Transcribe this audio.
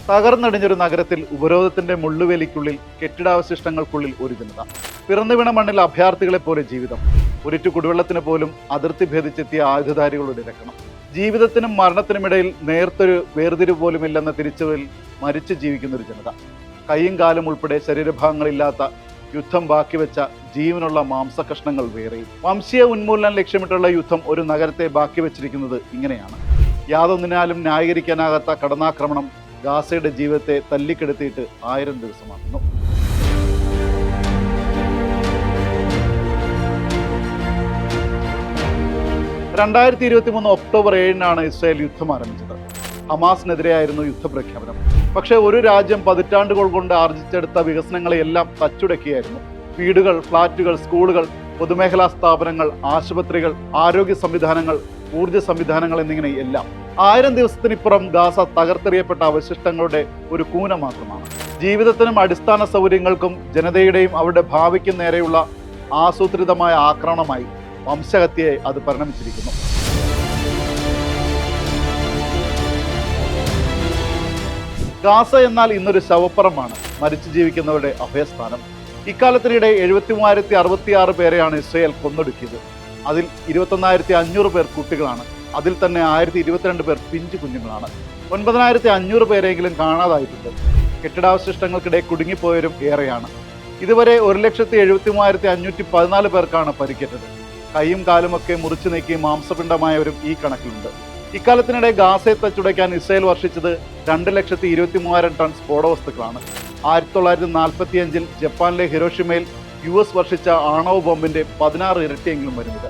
തകർന്നടിഞ്ഞൊരു നഗരത്തിൽ ഉപരോധത്തിന്റെ മുള്ളുവേലിക്കുള്ളിൽ കെട്ടിടാവശിഷ്ടങ്ങൾക്കുള്ളിൽ ഒരു ജനത. പിറന്നു വീണ മണ്ണിൽ അഭയാർത്ഥികളെ പോലെ ജീവിതം. ഒരിറ്റു കുടിവെള്ളത്തിന് പോലും അതിർത്തി ഭേദിച്ചെത്തിയ ആയുധധാരികളുടെ രക്ഷണം. ജീവിതത്തിനും മരണത്തിനുമിടയിൽ നേർത്തൊരു വേർതിരിവ് പോലുമില്ലെന്ന തിരിച്ചറിവിൽ മരിച്ചു ജീവിക്കുന്ന ഒരു ജനത. കൈയും കാലും ഉൾപ്പെടെ ശരീരഭാഗങ്ങളില്ലാത്ത യുദ്ധം ബാക്കിവെച്ച ജീവനുള്ള മാംസകഷ്ണങ്ങൾ വേറെയും. വംശീയ ഉന്മൂലനം ലക്ഷ്യമിട്ടുള്ള യുദ്ധം ഒരു നഗരത്തെ ബാക്കി വെച്ചിരിക്കുന്നത് ഇങ്ങനെയാണ്. യാതൊന്നിനാലും ന്യായീകരിക്കാനാകാത്ത കടന്നാക്രമണം ഗാസയുടെ ജീവിതത്തെ തല്ലിക്കെടുത്തിയിട്ട് 1000 ദിവസമാകുന്നു. ഒക്ടോബർ 7 ഇസ്രായേൽ യുദ്ധം ആരംഭിച്ചത്. ഹമാസിനെതിരെയായിരുന്നു യുദ്ധപ്രഖ്യാപനം. പക്ഷേ ഒരു രാജ്യം പതിറ്റാണ്ടുകൾ കൊണ്ട് ആർജിച്ചെടുത്ത വികസനങ്ങളെയെല്ലാം തച്ചുടക്കിയായിരുന്നു. വീടുകൾ, ഫ്ളാറ്റുകൾ, സ്കൂളുകൾ, പൊതുമേഖലാ സ്ഥാപനങ്ങൾ, ആശുപത്രികൾ, ആരോഗ്യ സംവിധാനങ്ങൾ, ഊർജ്ജ സംവിധാനങ്ങൾ എന്നിങ്ങനെ എല്ലാം. 1000 ദിവസത്തിനിപ്പുറം ഗാസ തകർത്തെറിയപ്പെട്ട അവശിഷ്ടങ്ങളുടെ ഒരു കൂന മാത്രമാണ്. ജീവിതത്തിനും അടിസ്ഥാന സൗകര്യങ്ങൾക്കും ജനതയുടെയും അവരുടെ ഭാവിക്കും നേരെയുള്ള ആസൂത്രിതമായ ആക്രമണമായി വംശഹത്യയെ അത് പരിണമിച്ചിരിക്കുന്നു. ഗാസ എന്നാൽ ഇന്നൊരു ശവപ്പറമ്പാണ്, മരിച്ചു ജീവിക്കുന്നവരുടെ അഭയസ്ഥാനം. ഇക്കാലത്തിനിടെ 73,066 പേരെയാണ് ഇസ്രായേൽ കൊന്നൊടുക്കിയത്. അതിൽ 21,500 പേർ കുട്ടികളാണ്. അതിൽ തന്നെ 1022 പേർ പിഞ്ചു കുഞ്ഞുങ്ങളാണ്. 9,500 പേരെങ്കിലും കാണാതായിട്ടുണ്ട്. കെട്ടിടാവശിഷ്ടങ്ങൾക്കിടെ കുടുങ്ങിപ്പോയവരും ഏറെയാണ്. ഇതുവരെ 1,73,514 പേർക്കാണ് പരിക്കേറ്റത്. കൈയും കാലുമൊക്കെ മുറിച്ചു നീക്കി മാംസപിണ്ഡമായവരും ഈ കണക്കിലുണ്ട്. ഇക്കാലത്തിനിടെ ഗാസയെ തച്ചുടയ്ക്കാൻ ഇസ്രായേൽ വർഷിച്ചത് 2,23,000 ടൺ സ്ഫോടവസ്തുക്കളാണ്. 1945 ജപ്പാനിലെ ഹിരോഷിമയിൽ US വർഷിച്ച ആണവ ബോംബിന്റെ 16 ഇരട്ടിയെങ്കിലും വരുന്നത്.